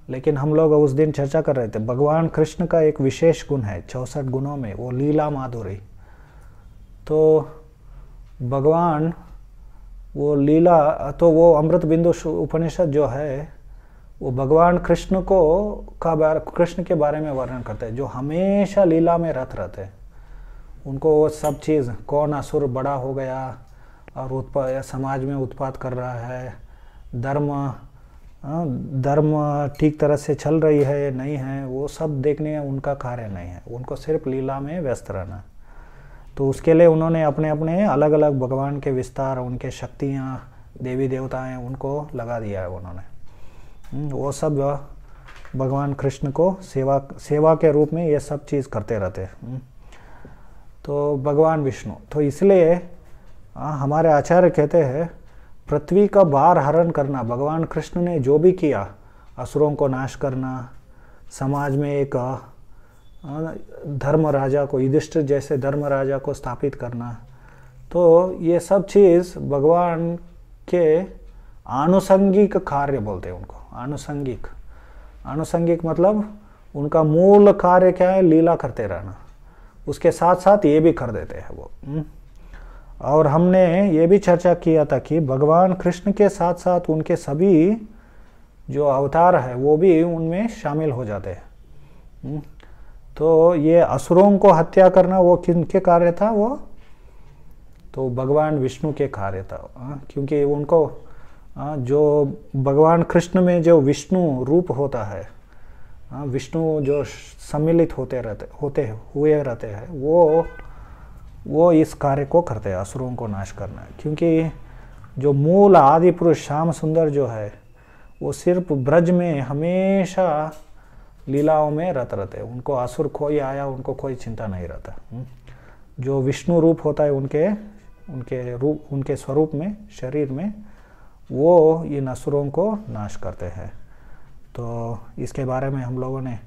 लेकिन हम लोग उस दिन चर्चा कर रहे थे, भगवान कृष्ण का एक विशेष गुण है 64 गुणों में, वो लीला माधुरी। तो भगवान वो लीला, तो वो अमृत बिंदु उपनिषद जो है वो भगवान कृष्ण कृष्ण के बारे में वर्णन करते हैं, जो हमेशा लीला में रत रहते हैं। उनको वो सब चीज़, कौन असुर बड़ा हो गया और समाज में उत्पात कर रहा है, धर्म ठीक तरह से चल रही है नहीं है, वो सब देखने उनका कार्य नहीं है। उनको सिर्फ लीला में व्यस्त रहना। तो उसके लिए उन्होंने अपने अपने अलग अलग भगवान के विस्तार, उनके शक्तियाँ, देवी देवताएं, उनको लगा दिया है उन्होंने। वो सब भगवान कृष्ण को सेवा के रूप में ये सब चीज़ करते रहते हैं। तो भगवान विष्णु, तो इसलिए हमारे आचार्य कहते हैं पृथ्वी का भार हरण करना, भगवान कृष्ण ने जो भी किया, असुरों को नाश करना, समाज में एक धर्म राजा को, युधिष्ठिर जैसे धर्म राजा को स्थापित करना, तो ये सब चीज़ भगवान के आनुषंगिक कार्य बोलते हैं उनको। आनुषंगिक मतलब उनका मूल कार्य क्या है, लीला करते रहना। उसके साथ साथ ये भी कर देते हैं वो। और हमने ये भी चर्चा किया था कि भगवान कृष्ण के साथ साथ उनके सभी जो अवतार है वो भी उनमें शामिल हो जाते हैं। तो ये असुरों को हत्या करना वो किनके कार्य था, वो तो भगवान विष्णु के कार्य था। क्योंकि उनको जो भगवान कृष्ण में जो विष्णु रूप होता है, विष्णु जो सम्मिलित हुए रहते हैं, वो इस कार्य को करते हैं, असुरों को नाश करना। क्योंकि जो मूल आदि पुरुष श्याम सुंदर जो है वो सिर्फ ब्रज में हमेशा लीलाओं में रत रहते हैं। उनको असुर कोई आया उनको कोई चिंता नहीं रहता। जो विष्णु रूप होता है उनके स्वरूप में, शरीर में, वो इन असुरों को नाश करते हैं। तो इसके बारे में हम लोगों ने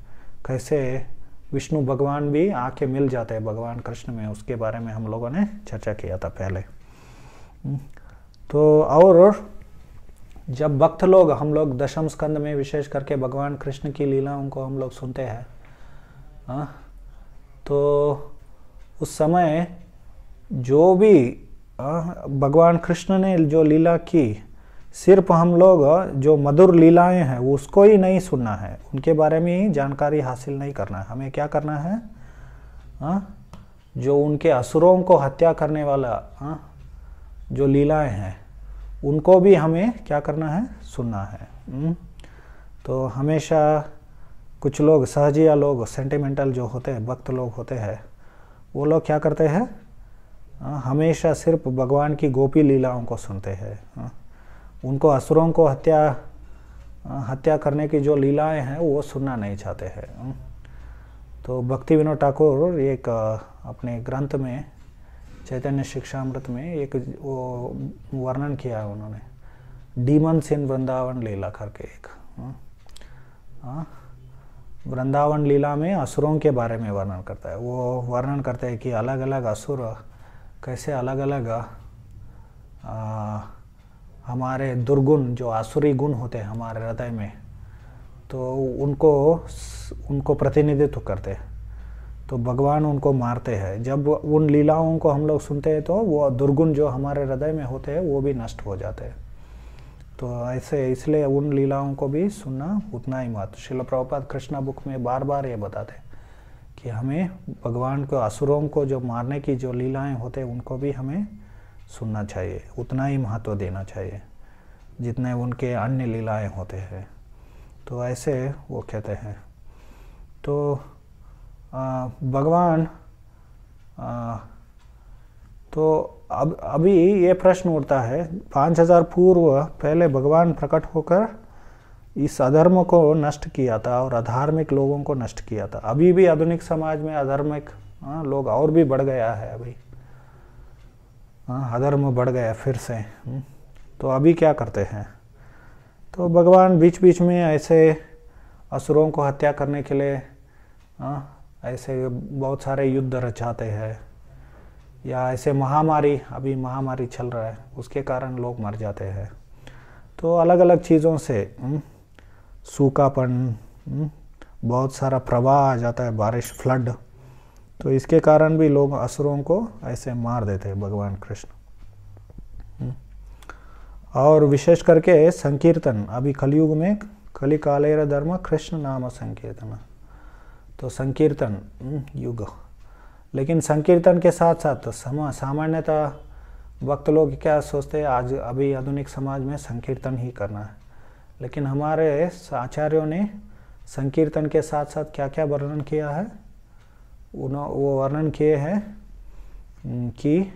कैसे विष्णु भगवान भी आके मिल जाते हैं भगवान कृष्ण में, उसके बारे में हम लोगों ने चर्चा किया था पहले। तो और जब भक्त लोग, हम लोग दशम स्कंद में विशेष करके भगवान कृष्ण की लीलाओं को हम लोग सुनते हैं, तो उस समय जो भी भगवान कृष्ण ने जो लीला की, सिर्फ हम लोग जो मधुर लीलाएं हैं उसको ही नहीं सुनना है, उनके बारे में ही जानकारी हासिल नहीं करना है। हमें क्या करना है, जो उनके असुरों को हत्या करने वाला जो लीलाएं हैं उनको भी हमें क्या करना है, सुनना है। तो हमेशा कुछ लोग सहजिया लोग, सेंटिमेंटल जो होते हैं, भक्त लोग होते हैं, वो लोग क्या करते हैं, हमेशा सिर्फ भगवान की गोपी लीलाओं को सुनते हैं। उनको असुरों को हत्या करने की जो लीलाएं हैं वो सुनना नहीं चाहते हैं। तो भक्ति विनोद ठाकुर एक अपने ग्रंथ में चैतन्य शिक्षामृत में एक वो वर्णन किया है उन्होंने, डीमंस इन वृंदावन लीला करके एक। वृंदावन लीला में असुरों के बारे में वर्णन करता है। वो वर्णन करते हैं कि अलग अलग असुर कैसे अलग अलग हमारे दुर्गुण जो आसुरी गुण होते हैं हमारे हृदय में, तो उनको प्रतिनिधित्व करते हैं। तो भगवान उनको मारते हैं। जब उन लीलाओं को हम लोग सुनते हैं तो वो दुर्गुण जो हमारे हृदय में होते हैं वो भी नष्ट हो जाते हैं। तो ऐसे इसलिए उन लीलाओं को भी सुनना उतना ही महत्व। श्रील प्रभुपाद कृष्णा बुक में बार बार ये बताते हैं कि हमें भगवान को, असुरों को जो मारने की जो लीलाएं होते हैं उनको भी हमें सुनना चाहिए, उतना ही महत्व देना चाहिए जितने उनके अन्य लीलाएं होते हैं। तो ऐसे वो कहते हैं। तो भगवान तो अब अभी ये प्रश्न उठता है, 5000 पूर्व पहले भगवान प्रकट होकर इस अधर्म को नष्ट किया था और अधार्मिक लोगों को नष्ट किया था। अभी भी आधुनिक समाज में अधार्मिक लोग और भी बढ़ गया है। अभी अधर्म बढ़ गया फिर से। तो अभी क्या करते हैं, तो भगवान बीच बीच में ऐसे असुरों को हत्या करने के लिए ऐसे बहुत सारे युद्ध रचाते हैं, या ऐसे महामारी, अभी महामारी चल रहा है उसके कारण लोग मर जाते हैं। तो अलग अलग चीज़ों से सूखापन, बहुत सारा प्रवाह आ जाता है, बारिश, फ्लड। तो इसके कारण भी लोग असुरों को ऐसे मार देते हैं भगवान कृष्ण। और विशेष करके संकीर्तन, अभी कलयुग में कलि कालेर धर्म कृष्ण नाम संकीर्तन, तो संकीर्तन युग। लेकिन संकीर्तन के साथ साथ सामान्यतः भक्त लोग क्या सोचते हैं, आज अभी आधुनिक समाज में संकीर्तन ही करना है। लेकिन हमारे आचार्यों ने संकीर्तन के साथ साथ क्या क्या वर्णन किया है, वो वर्णन किए हैं कि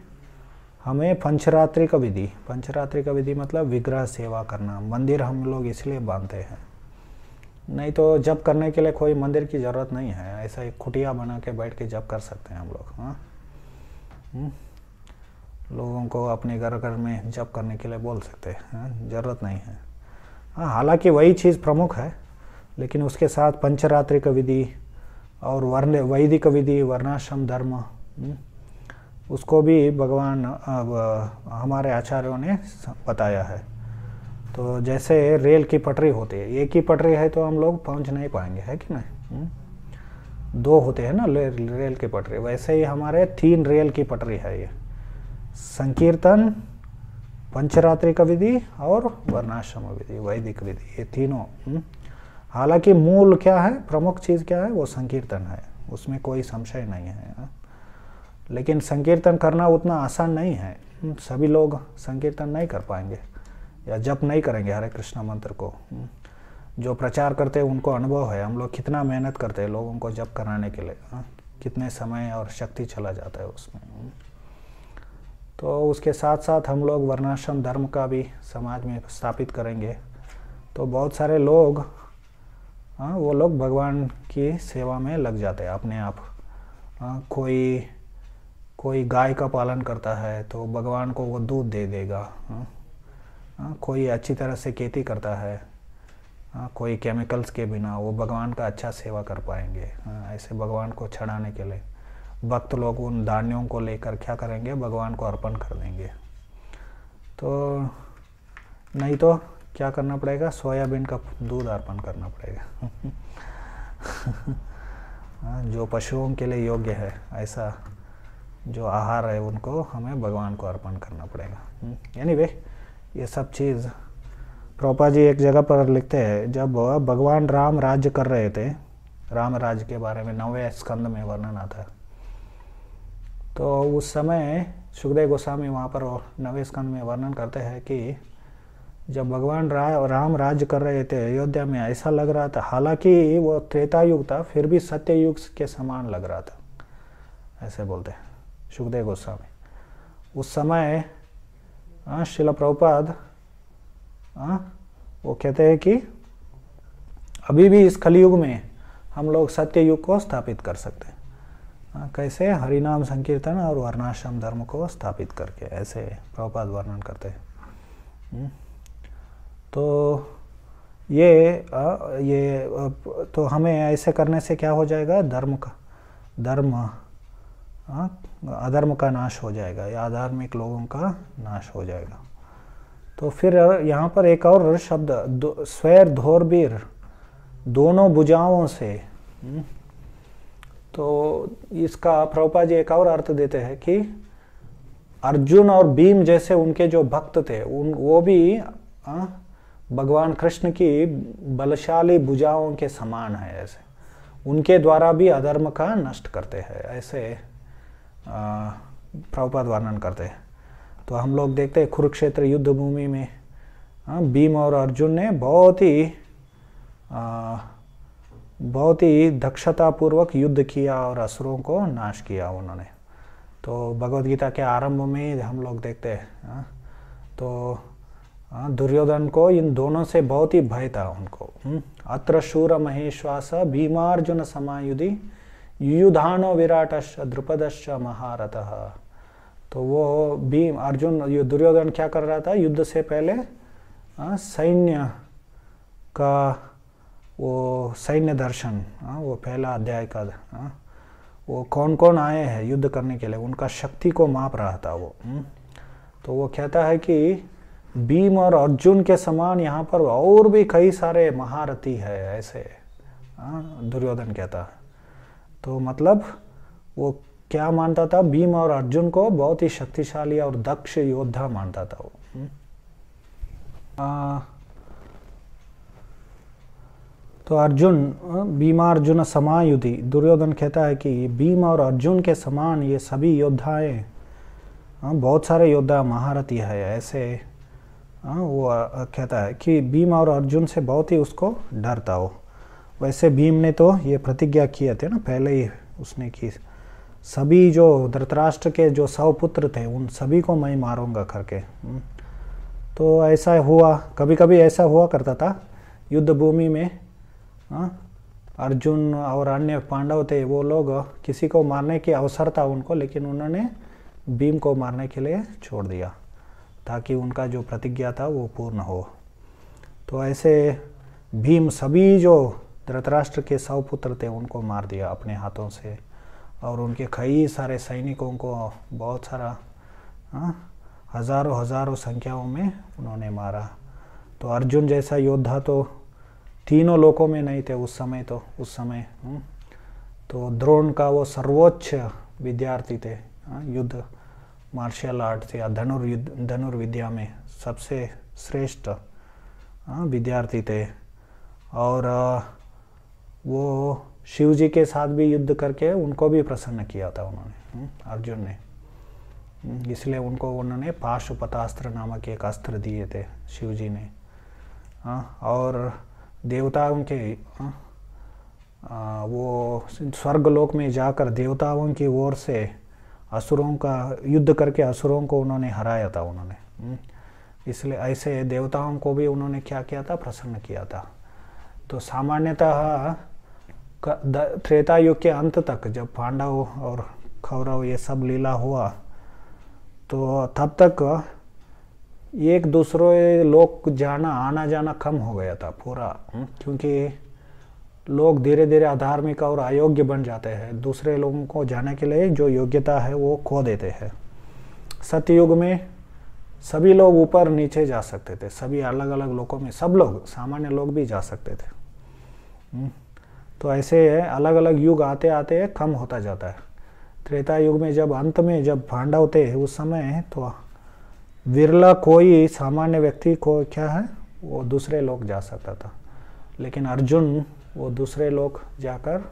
हमें पंचरात्रि का विधि, पंचरात्रि का विधि मतलब विग्रह सेवा करना। मंदिर हम लोग इसलिए बांधते हैं, नहीं तो जप करने के लिए कोई मंदिर की ज़रूरत नहीं है। ऐसा एक कुटिया बना के बैठ के जप कर सकते हैं हम लोग। लोगों को अपने घर घर में जप करने के लिए बोल सकते हैं, ज़रूरत नहीं है। हालांकि वही चीज़ प्रमुख है, लेकिन उसके साथ पंचरात्रि का विधि और वैदिक विधि, वर्णाश्रम धर्म, उसको भी भगवान हमारे आचार्यों ने बताया है। तो जैसे रेल की पटरी होती है, एक ही पटरी है तो हम लोग पहुंच नहीं पाएंगे, है कि नहीं? दो होते हैं ना रेल की पटरी, वैसे ही हमारे 3 रेल की पटरी है ये, संकीर्तन, पंचरात्रि का विधि और वर्णाश्रम विधि, वैदिक विधि, ये तीनों। हालांकि मूल क्या है, प्रमुख चीज़ क्या है, वो संकीर्तन है, उसमें कोई संशय नहीं है। लेकिन संकीर्तन करना उतना आसान नहीं है, सभी लोग संकीर्तन नहीं कर पाएंगे या जप नहीं करेंगे हरे कृष्णा मंत्र को। जो प्रचार करते हैं उनको अनुभव है, हम लोग कितना मेहनत करते हैं लोगों को जप कराने के लिए, कितने समय और शक्ति चला जाता है उसमें। तो उसके साथ साथ हम लोग वर्णाश्रम धर्म का भी समाज में स्थापित करेंगे, तो बहुत सारे लोग वो लोग भगवान की सेवा में लग जाते हैं अपने आप। कोई गाय का पालन करता है तो भगवान को वो दूध दे देगा। कोई अच्छी तरह से खेती करता है, कोई केमिकल्स के बिना, वो भगवान का अच्छा सेवा कर पाएंगे। ऐसे भगवान को चढ़ाने के लिए भक्त लोग उन धान्यों को लेकर क्या करेंगे, भगवान को अर्पण कर देंगे। तो नहीं तो क्या करना पड़ेगा, सोयाबीन का दूध अर्पण करना पड़ेगा जो पशुओं के लिए योग्य है, ऐसा जो आहार है उनको हमें भगवान को अर्पण करना पड़ेगा। एनीवे, ये सब चीज़ प्रभुपाद जी एक जगह पर लिखते हैं, जब भगवान राम राज्य कर रहे थे, राम राज्य के बारे में 9वें स्कंद में वर्णन आता है, तो उस समय सुखदेव गोस्वामी वहाँ पर 9वें स्कंद में वर्णन करते हैं कि जब भगवान राम राज्य कर रहे थे अयोध्या में, ऐसा लग रहा था, हालांकि वो त्रेता युग था, फिर भी सत्य युग के समान लग रहा था, ऐसे बोलते हैं सुखदेव गोस्वामी। उस समय श्रील प्रभुपाद वो कहते हैं कि अभी भी इस कलयुग में हम लोग सत्य युग को स्थापित कर सकते हैं। कैसे? हरिनाम संकीर्तन और वर्णाश्रम धर्म को स्थापित करके, ऐसे प्रभुपाद वर्णन करते हैं। तो ये तो हमें ऐसे करने से क्या हो जाएगा? अधर्म का नाश हो जाएगा, या अधार्मिक लोगों का नाश हो जाएगा। तो फिर यहाँ पर एक और शब्द स्वैर धोरबीर, दोनों भुजाओं से, तो इसका प्रभुपाद जी एक और अर्थ देते हैं कि अर्जुन और भीम जैसे उनके जो भक्त थे वो भी भगवान कृष्ण की बलशाली भुजाओं के समान है, ऐसे उनके द्वारा भी अधर्म का नष्ट करते हैं, ऐसे प्रभुपाद वर्णन करते हैं। तो हम लोग देखते हैं कुरुक्षेत्र युद्ध भूमि में भीम और अर्जुन ने बहुत ही दक्षतापूर्वक युद्ध किया और असुरों को नाश किया उन्होंने। तो भगवद गीता के आरंभ में हम लोग देखते हैं तो दुर्योधन को इन दोनों से बहुत ही भय था उनको। अत्र शूर महेश्वास भीमार्जुन समायुधि युयुधानो विराटश्च द्रुपदश्च महारथः। तो वो भीम अर्जुन दुर्योधन क्या कर रहा था? युद्ध से पहले सैन्य का वो सैन्य दर्शन, वो पहला अध्याय का वो कौन कौन आए हैं युद्ध करने के लिए, उनका शक्ति को माप रहा था वो। तो वो कहता है कि भीम और अर्जुन के समान यहाँ पर और भी कई सारे महारथी है, ऐसे दुर्योधन कहता है। तो मतलब वो क्या मानता था? भीम और अर्जुन को बहुत ही शक्तिशाली और दक्ष योद्धा मानता था वो। तो अर्जुन भीमार्जुन समायुधि, दुर्योधन कहता है कि भीम और अर्जुन के समान ये सभी योद्धाएं, बहुत सारे योद्धा महारथी है, ऐसे वो कहता है कि भीम और अर्जुन से बहुत ही उसको डर था वो। वैसे भीम ने तो ये प्रतिज्ञा किए थे ना, पहले ही उसने की, सभी जो धृतराष्ट्र के जो 100 पुत्र थे उन सभी को मैं मारूंगा करके। तो ऐसा हुआ, कभी कभी ऐसा हुआ करता था युद्ध भूमि में। अर्जुन और अन्य पांडव थे, वो लोग किसी को मारने की अवसर था उनको, लेकिन उन्होंने भीम को मारने के लिए छोड़ दिया ताकि उनका जो प्रतिज्ञा था वो पूर्ण हो। तो ऐसे भीम सभी जो धृतराष्ट्र के 100 पुत्र थे उनको मार दिया अपने हाथों से, और उनके कई सारे सैनिकों को बहुत सारा हजारों संख्याओं में उन्होंने मारा। तो अर्जुन जैसा योद्धा तो तीनों लोकों में नहीं थे उस समय। तो द्रोण का वो सर्वोच्च विद्यार्थी थे, युद्ध मार्शल आर्ट से या धनुर्विद्या में सबसे श्रेष्ठ विद्यार्थी थे। और वो शिव जी के साथ भी युद्ध करके उनको भी प्रसन्न किया था उन्होंने, अर्जुन ने। इसलिए उन्होंने पाशुपतास्त्र नामक एक अस्त्र दिए थे शिव जी ने। और देवताओं के वो स्वर्गलोक में जाकर देवताओं की ओर से असुरों का युद्ध करके असुरों को उन्होंने हराया था उन्होंने। इसलिए ऐसे देवताओं को भी उन्होंने क्या किया था? प्रसन्न किया था। तो सामान्यतः त्रेता युग के अंत तक जब पांडव और कौरव ये सब लीला हुआ, तो तब तक एक दूसरे लोग आना जाना कम हो गया था पूरा, क्योंकि लोग धीरे धीरे अधार्मिक और अयोग्य बन जाते हैं। दूसरे लोगों को जाने के लिए जो योग्यता है वो खो देते हैं। सतयुग में सभी लोग ऊपर नीचे जा सकते थे, सभी अलग अलग लोकों में सब लोग, सामान्य लोग भी जा सकते थे। तो ऐसे अलग अलग युग आते आते कम होता जाता है। त्रेता युग में जब अंत में जब पांडव थे उस समय, तो विरला कोई सामान्य व्यक्ति को क्या है वो दूसरे लोग जा सकता था, लेकिन अर्जुन वो दूसरे लोग जाकर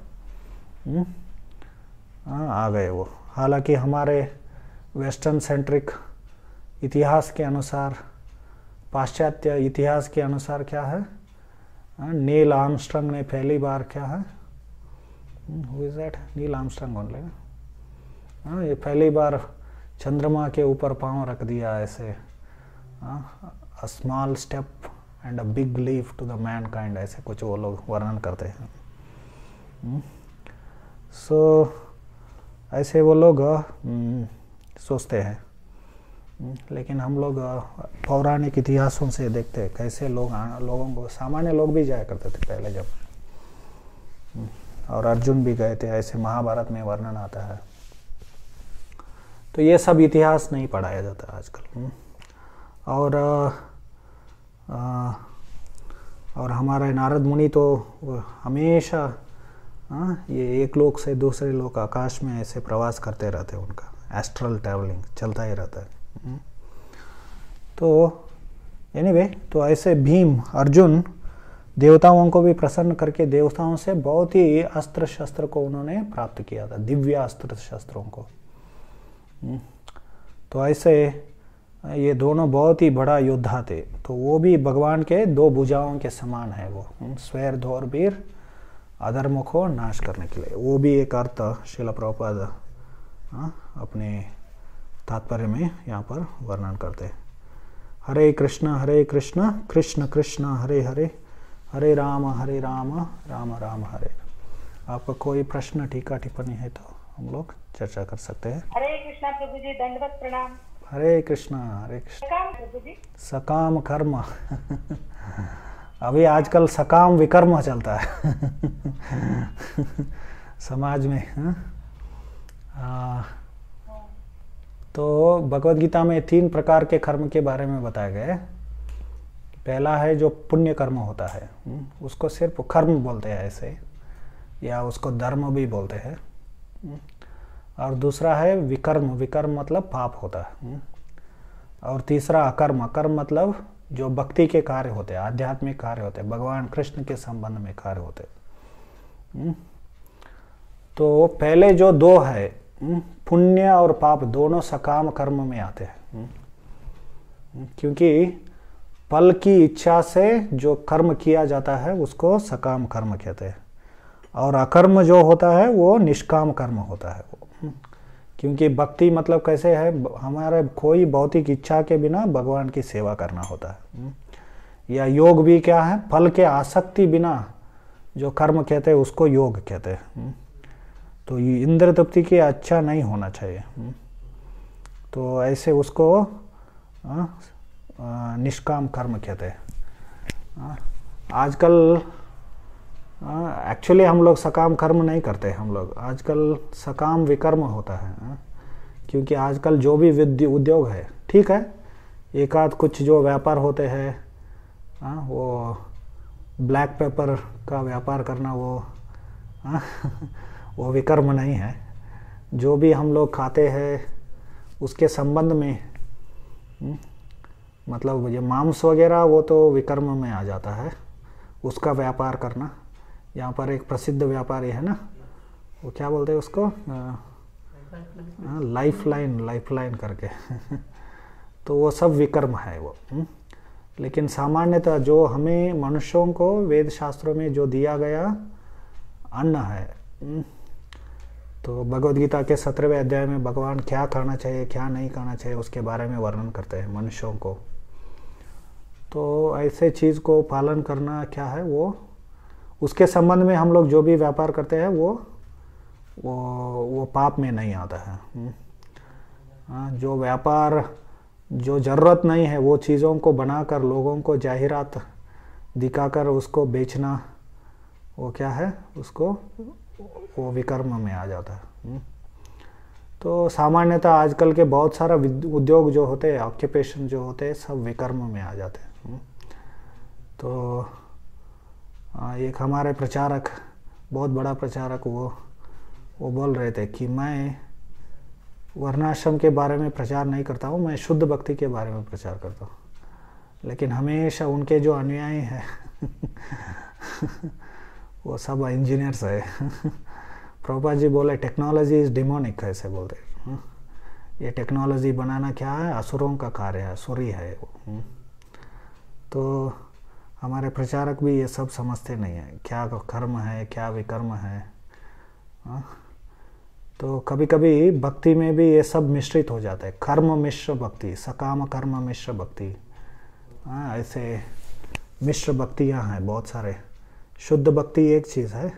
आ गए वो। हालांकि हमारे वेस्टर्न सेंट्रिक इतिहास के अनुसार, पाश्चात्य इतिहास के अनुसार क्या है, नील आर्मस्ट्रंग ने पहली बार क्या है, who is that, Neil Armstrong only, ये पहली बार चंद्रमा के ऊपर पांव रख दिया ऐसे, a small step and a big leaf to the mankind, ऐसे कुछ वो लोग वर्णन करते हैं। सो ऐसे वो लोग सोचते हैं, लेकिन हम लोग पौराणिक इतिहासों से देखते हैं कैसे लोगों को, सामान्य लोग भी जाया करते थे पहले जब, और अर्जुन भी गए थे, ऐसे महाभारत में वर्णन आता है। तो ये सब इतिहास नहीं पढ़ाया जाता आजकल। और हमारा नारद मुनि तो हमेशा ये एक लोक से दूसरे लोक आकाश में ऐसे प्रवास करते रहते हैं, उनका एस्ट्रल ट्रैवलिंग चलता ही रहता है। तो एनीवे, तो ऐसे भीम अर्जुन देवताओं को भी प्रसन्न करके देवताओं से बहुत ही अस्त्र शस्त्र को उन्होंने प्राप्त किया था, दिव्य अस्त्र शस्त्रों को। तो ऐसे ये दोनों बहुत ही बड़ा योद्धा थे, तो वो भी भगवान के दो भुजाओं के समान है। वो स्वैर धौर वीर अधर्म को नाश करने के लिए, वो भी एक अर्थ श्रील प्रभुपाद अपने तात्पर्य में यहाँ पर वर्णन करते हैं। हरे कृष्ण कृष्ण कृष्ण हरे हरे, हरे राम राम राम हरे। आपका कोई प्रश्न टीका टिप्पणी है तो हम लोग चर्चा कर सकते हैं। हरे कृष्णा प्रभु जी, दंडवत प्रणाम। हरे कृष्णा प्रभु जी। सकाम कर्म अभी आजकल सकाम विकर्म चलता है समाज में। तो भगवद गीता में 3 प्रकार के कर्म के बारे में बताया गया है। पहला है जो पुण्य कर्म होता है, उसको सिर्फ कर्म बोलते हैं ऐसे, या उसको धर्म भी बोलते हैं। और दूसरा है विकर्म, विकर्म मतलब पाप होता है। और तीसरा अकर्म, अकर्म मतलब जो भक्ति के कार्य होते हैं, आध्यात्मिक कार्य होते हैं, भगवान कृष्ण के संबंध में कार्य होते हैं। तो पहले जो 2 है, पुण्य और पाप, दोनों सकाम कर्म में आते हैं, क्योंकि फल की इच्छा से जो कर्म किया जाता है उसको सकाम कर्म कहते हैं। और अकर्म जो होता है वो निष्काम कर्म होता है। क्योंकि भक्ति मतलब कैसे है, हमारे कोई भौतिक इच्छा के बिना भगवान की सेवा करना होता है। या योग भी क्या है, फल के आसक्ति बिना जो कर्म कहते हैं उसको योग कहते हैं। तो इंद्र तृप्ति की अच्छा नहीं होना चाहिए, तो ऐसे उसको निष्काम कर्म कहते हैं। आजकल एक्चुअली हम लोग सकाम कर्म नहीं करते, हम लोग आजकल सकाम विकर्म होता है। क्योंकि आजकल जो भी उद्योग है, ठीक है, एक आध कुछ जो व्यापार होते हैं, वो ब्लैक पेपर का व्यापार करना वो विकर्म नहीं है। जो भी हम लोग खाते हैं उसके संबंध में, मतलब ये मांस वगैरह वो तो विकर्म में आ जाता है, उसका व्यापार करना। यहाँ पर एक प्रसिद्ध व्यापारी है ना, वो क्या बोलते हैं उसको, लाइफ लाइन करके तो वो सब विकर्म है वो। लेकिन सामान्यतः जो हमें मनुष्यों को वेद शास्त्रों में जो दिया गया अन्न है, तो भगवद गीता के 17वें अध्याय में भगवान क्या करना चाहिए क्या नहीं करना चाहिए उसके बारे में वर्णन करते हैं मनुष्यों को। तो ऐसे चीज़ को पालन करना क्या है, वो उसके संबंध में हम लोग जो भी व्यापार करते हैं वो पाप में नहीं आता है। जो व्यापार जो ज़रूरत नहीं है वो चीज़ों को बनाकर लोगों को जाहिरात दिखाकर उसको बेचना, वो क्या है, उसको वो विकर्म में आ जाता है। तो सामान्यतः आजकल के बहुत सारा उद्योग जो होते हैं, ऑक्यूपेशन जो होते हैं, सब विकर्म में आ जाते हैं। तो एक हमारे प्रचारक, बहुत बड़ा प्रचारक, वो बोल रहे थे कि मैं वर्णाश्रम के बारे में प्रचार नहीं करता हूँ, मैं शुद्ध भक्ति के बारे में प्रचार करता हूँ। लेकिन हमेशा उनके जो अनुयायी हैं वो सब इंजीनियर्स है। प्रभुपाद जी बोले टेक्नोलॉजी इज डिमोनिक, ऐसे बोलते हैं। ये टेक्नोलॉजी बनाना क्या है, असुरों का कार्य है, असुरी है वो। तो हमारे प्रचारक भी ये सब समझते नहीं है, क्या कर्म है क्या विकर्म है। तो कभी कभी भक्ति में भी ये सब मिश्रित हो जाता है, कर्म मिश्र भक्ति, सकाम कर्म मिश्र भक्ति। ऐसे मिश्र भक्तियाँ हैं बहुत सारे। शुद्ध भक्ति एक चीज़ है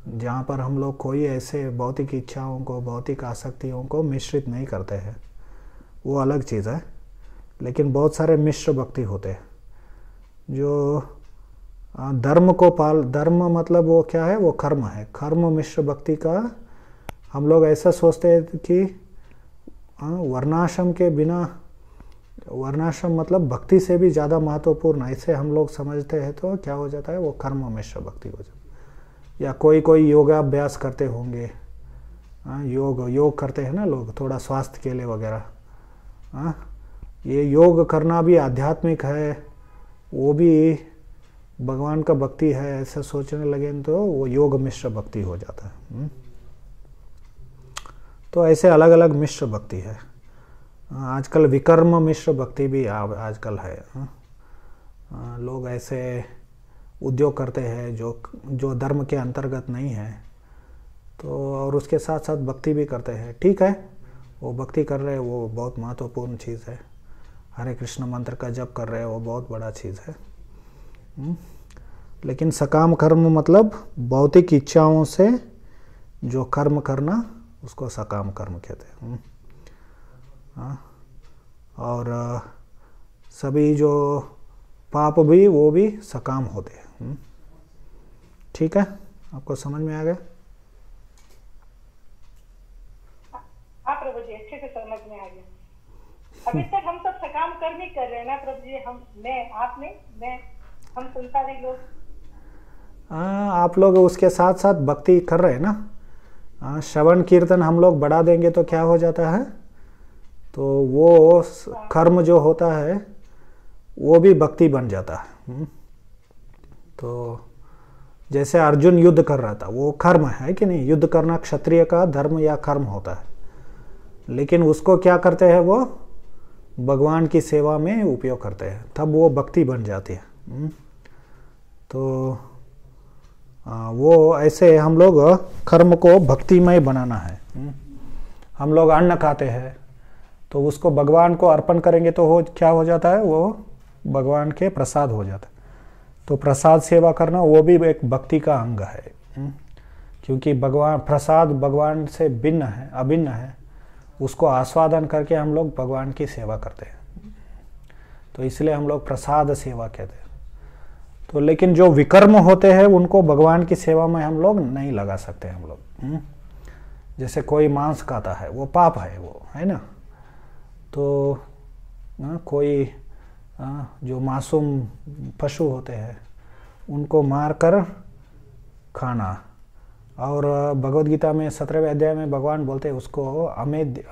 जहाँ पर हम लोग कोई ऐसे भौतिक इच्छाओं को, भौतिक आसक्तियों को मिश्रित नहीं करते हैं, वो अलग चीज़ है। लेकिन बहुत सारे मिश्र भक्ति होते हैं जो धर्म को धर्म मतलब वो क्या है, वो कर्म है। कर्म मिश्र भक्ति का हम लोग ऐसा सोचते हैं कि वर्णाश्रम के बिना, वर्णाश्रम मतलब भक्ति से भी ज़्यादा महत्वपूर्ण, ऐसे हम लोग समझते हैं। तो क्या हो जाता है, वो कर्म मिश्र भक्ति हो जाता है। या कोई योगाभ्यास करते होंगे, योग करते हैं ना लोग, थोड़ा स्वास्थ्य के लिए वगैरह। ये योग करना भी आध्यात्मिक है, वो भी भगवान का भक्ति है, ऐसा सोचने लगे तो वो योग मिश्र भक्ति हो जाता है। तो ऐसे अलग अलग मिश्र भक्ति है। आजकल विकर्म मिश्र भक्ति भी आजकल है। लोग ऐसे उद्योग करते हैं जो धर्म के अंतर्गत नहीं है, तो और उसके साथ साथ भक्ति भी करते हैं। ठीक है, वो भक्ति कर रहे हैं, वो बहुत महत्वपूर्ण चीज़ है। हरे कृष्ण मंत्र का जप कर रहे हैं, वो बहुत बड़ा चीज़ है। लेकिन सकाम कर्म मतलब भौतिक इच्छाओं से जो कर्म करना, उसको सकाम कर्म कहते हैं। और सभी जो पाप भी, वो भी सकाम होते हैं। ठीक है, आपको समझ में आ गया? हाँ प्रभु जी, अच्छे से समझ में आ गया। अभी तक हम सब सकाम कर्म ही कर रहे हैं ना प्रभु जी, हम संसारी लोग। आप लोग उसके साथ साथ भक्ति कर रहे हैं ना। श्रवण कीर्तन हम लोग बढ़ा देंगे तो क्या हो जाता है, तो वो कर्म जो होता है वो भी भक्ति बन जाता है। तो जैसे अर्जुन युद्ध कर रहा था, वो कर्म है कि नहीं, युद्ध करना क्षत्रिय का धर्म या कर्म होता है। लेकिन उसको क्या करते हैं, वो भगवान की सेवा में उपयोग करते हैं, तब वो भक्ति बन जाती है। तो वो ऐसे हम लोग कर्म को भक्तिमय बनाना है। हम लोग अन्न खाते हैं तो उसको भगवान को अर्पण करेंगे तो वो क्या हो जाता है, वो भगवान के प्रसाद हो जाता है। तो प्रसाद सेवा करना वो भी एक भक्ति का अंग है, क्योंकि भगवान प्रसाद भगवान से भिन्न है, अभिन्न है। उसको आस्वादन करके हम लोग भगवान की सेवा करते हैं, तो इसलिए हम लोग प्रसाद सेवा कहते हैं। तो लेकिन जो विकर्म होते हैं उनको भगवान की सेवा में हम लोग नहीं लगा सकते हम लोग। जैसे कोई मांस खाता है, वो पाप है, वो है ना। तो कोई जो मासूम पशु होते हैं उनको मार कर खाना, और भगवद गीता में 17वें अध्याय में भगवान बोलते हैं उसको अमेध्य,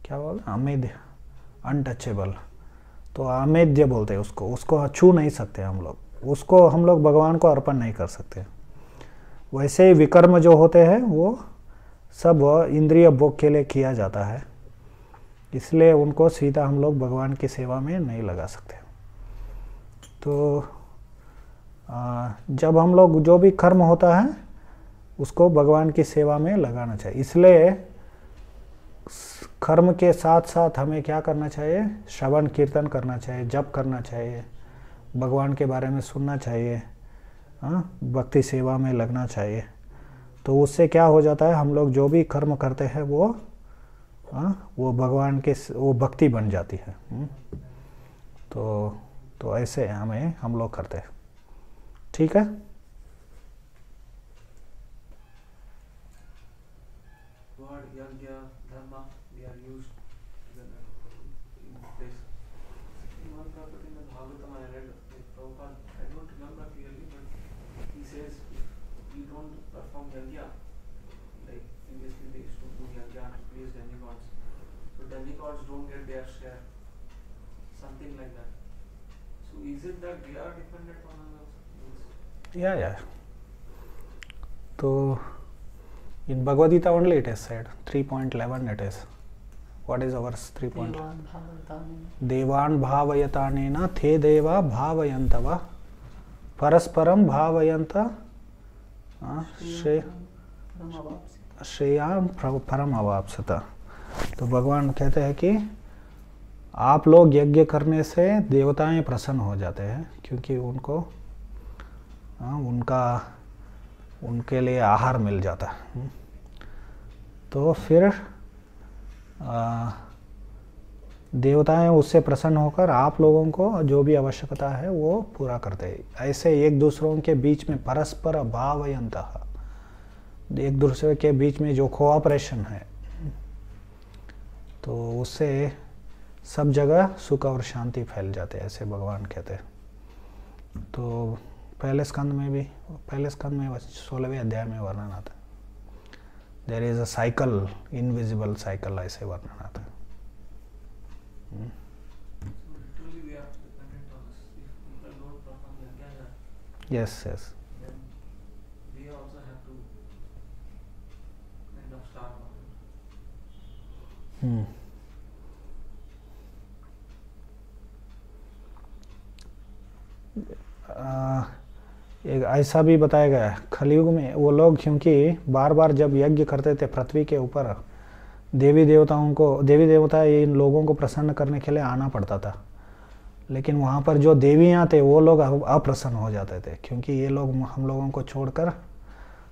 क्या बोलते हैं, अमेध्य, अनटचेबल। तो अमेध्य बोलते हैं उसको छू नहीं सकते हम लोग, उसको हम लोग भगवान को अर्पण नहीं कर सकते। वैसे ही विकर्म जो होते हैं वो सब इंद्रिय भोग के लिए किया जाता है, इसलिए उनको सीधा हम लोग भगवान की सेवा में नहीं लगा सकते। तो जब हम लोग जो भी कर्म होता है उसको भगवान की सेवा में लगाना चाहिए। इसलिए कर्म के साथ साथ हमें क्या करना चाहिए, श्रवण कीर्तन करना चाहिए, जप करना चाहिए, भगवान के बारे में सुनना चाहिए, भक्ति सेवा में लगना चाहिए। तो उससे क्या हो जाता है, हम लोग जो भी कर्म करते हैं वो भगवान के, वो भक्ति बन जाती है। तो ऐसे हम लोग करते हैं। ठीक है, yeah. So in Bhagavad Gita only it is said, 3.11 it is. What is our 3 point? Devan bhavayatanena the deva bhavayantava parasparam bhavayanta श्रेयाम परम अवाप्सता। तो भगवान कहते हैं कि आप लोग यज्ञ करने से देवताएं प्रसन्न हो जाते हैं, क्योंकि उनको उनके लिए आहार मिल जाता है। तो फिर देवताएं उससे प्रसन्न होकर आप लोगों को जो भी आवश्यकता है वो पूरा करते हैं। ऐसे एक दूसरों के बीच में परस्पर भावयंतः, एक दूसरे के बीच में जो कोऑपरेशन है, तो उससे सब जगह सुख और शांति फैल जाते हैं, ऐसे भगवान कहते हैं। तो पहले स्कंद में 16वें अध्याय में वर्णन आता है, there is a cycle, invisible cycle, ऐसे वर्णन आता है। Yes, yes. Then we also have to kind of start on it. एक ऐसा भी बताया गया है कलयुग में वो लोग, क्योंकि बार बार जब यज्ञ करते थे पृथ्वी के ऊपर, देवी देवता इन लोगों को प्रसन्न करने के लिए आना पड़ता था, लेकिन वहाँ पर जो देवियाँ थे वो लोग अप्रसन्न हो जाते थे, क्योंकि ये लोग हम लोगों को छोड़कर,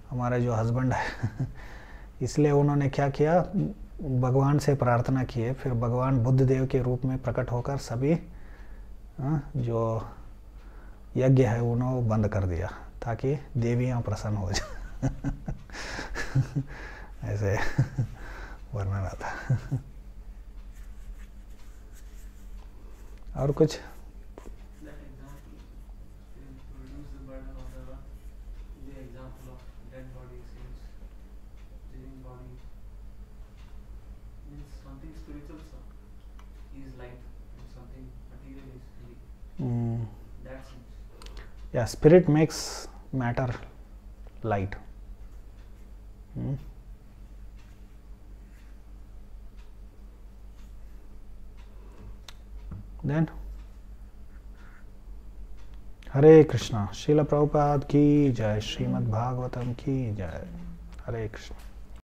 हमारे जो हस्बैंड है इसलिए उन्होंने क्या किया, भगवान से प्रार्थना की है। फिर भगवान बुद्ध देव के रूप में प्रकट होकर सभी जो यज्ञ है उन्होंने बंद कर दिया, ताकि देवियाँ प्रसन्न हो जाए ऐसे वर्णन आता। और कुछ? Yeah, spirit makes matter light. Then हरे कृष्णा। श्रील प्रभुपाद की जय, श्रीमद् भागवतम की जय। हरे कृष्ण।